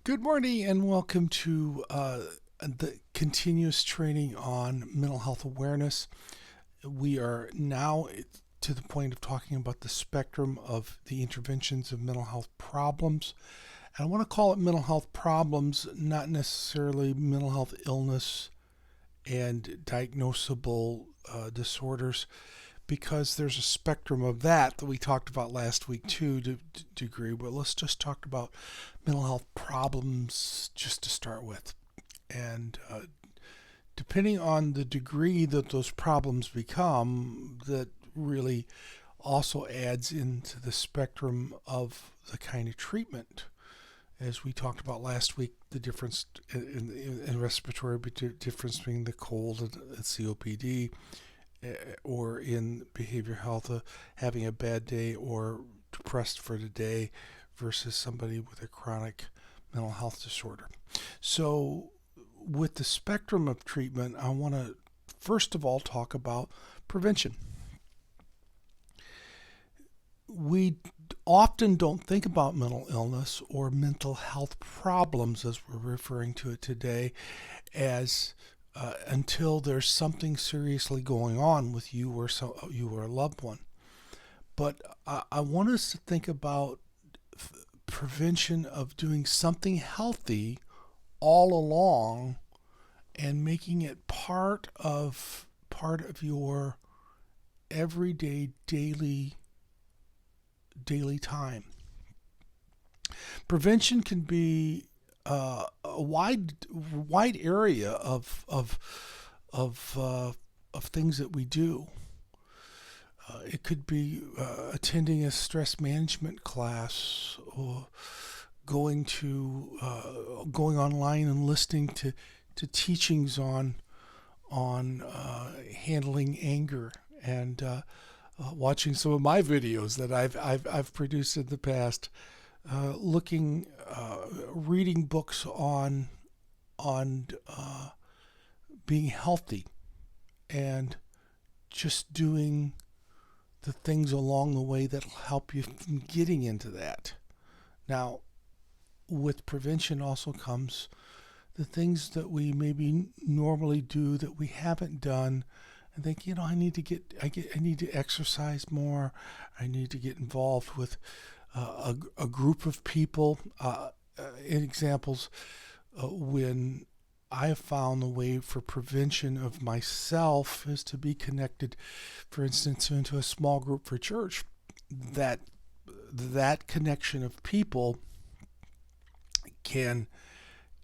Good morning and welcome to the continuous training on mental health awareness. We are now to the point of talking about the spectrum of the interventions of mental health problems. And I want to call it mental health problems, not necessarily mental health illness and diagnosable disorders, because there's a spectrum of that we talked about last week too, to degree. But let's just talk about mental health problems just to start with. And depending on the degree that those problems become, that really also adds into the spectrum of the kind of treatment. As we talked about last week, the difference in respiratory difference between the cold and COPD, or in behavioral health, having a bad day or depressed for the day versus somebody with a chronic mental health disorder. So, with the spectrum of treatment, I want to first of all talk about prevention. We often don't think about mental illness or mental health problems, as we're referring to it today, as until there's something seriously going on with you or you or a loved one. But I want us to think about prevention of doing something healthy all along and making it part of your everyday daily time. Prevention can be a wide area of things that we do. It could be attending a stress management class, or going online and listening to teachings on handling anger, and watching some of my videos that I've produced in the past. Reading books on being healthy, and just doing the things along the way that'll help you from getting into that. Now, with prevention also comes the things that we maybe normally do that we haven't done, and think, I need to exercise more. I need to get involved with a group of people. In examples, when I have found the way for prevention of myself is to be connected, for instance, into a small group for church. That connection of people can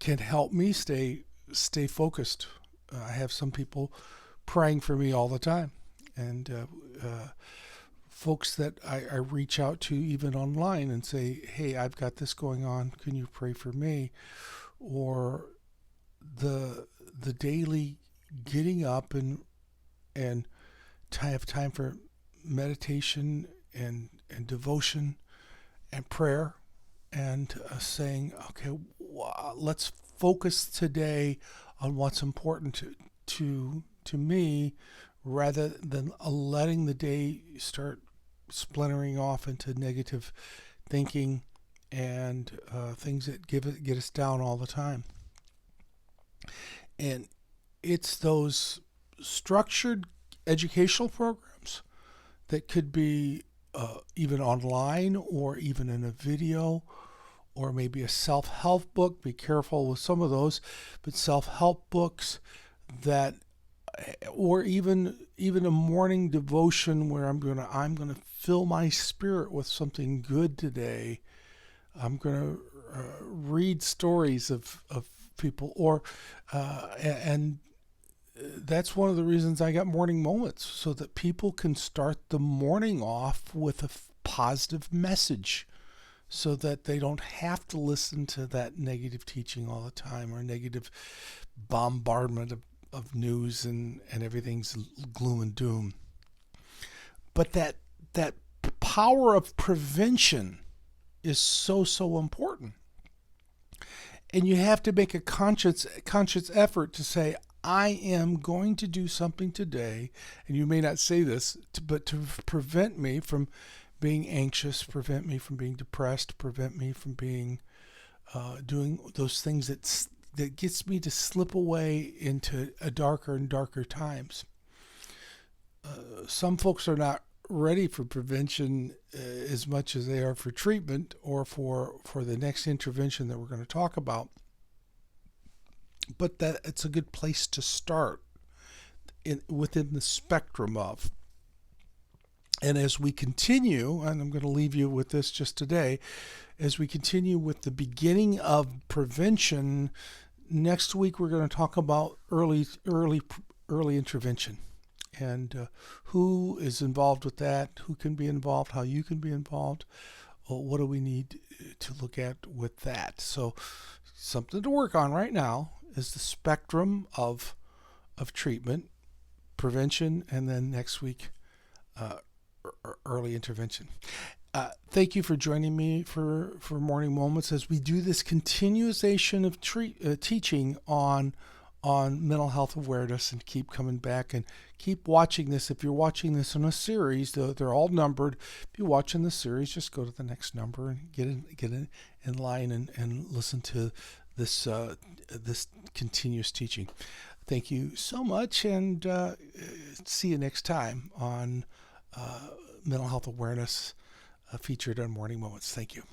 help me stay focused. I have some people praying for me all the time, and folks that I reach out to even online and say, hey, I've got this going on, can you pray for me? Or the daily getting up and to have time for meditation and devotion and prayer, and saying, okay, let's focus today on what's important to me, rather than letting the day start splintering off into negative thinking and things that get us down all the time. And it's those structured educational programs that could be even online, or even in a video, or maybe a self-help book. Be careful with some of those, but self-help books that, or even a morning devotion where I'm gonna fill my spirit with something good today. I'm gonna read stories of people, or and that's one of the reasons I got morning moments, so that people can start the morning off with a positive message, so that they don't have to listen to that negative teaching all the time, or negative bombardment of news, and everything's gloom and doom. But that power of prevention is so important. And you have to make a conscious effort to say, I am going to do something today, and you may not say this, but to prevent me from being anxious, prevent me from being depressed, prevent me from being doing those things that gets me to slip away into a darker and darker times. Some folks are not ready for prevention as much as they are for treatment or for the next intervention that we're going to talk about. But that it's a good place to start within the spectrum of. And as we continue, and I'm going to leave you with this just today, as we continue with the beginning of prevention, next week we're going to talk about early intervention and who is involved with that, who can be involved, how you can be involved, what do we need to look at with that. So something to work on right now is the spectrum of treatment, prevention, and then next week early intervention. Thank you for joining me for Morning Moments as we do this continuation of teaching on mental health awareness, and keep coming back and keep watching this. If you're watching this in a series, they're all numbered. If you're watching the series, just go to the next number and get in line and listen to this continuous teaching. Thank you so much, and see you next time on mental health awareness featured on Morning Moments. Thank you.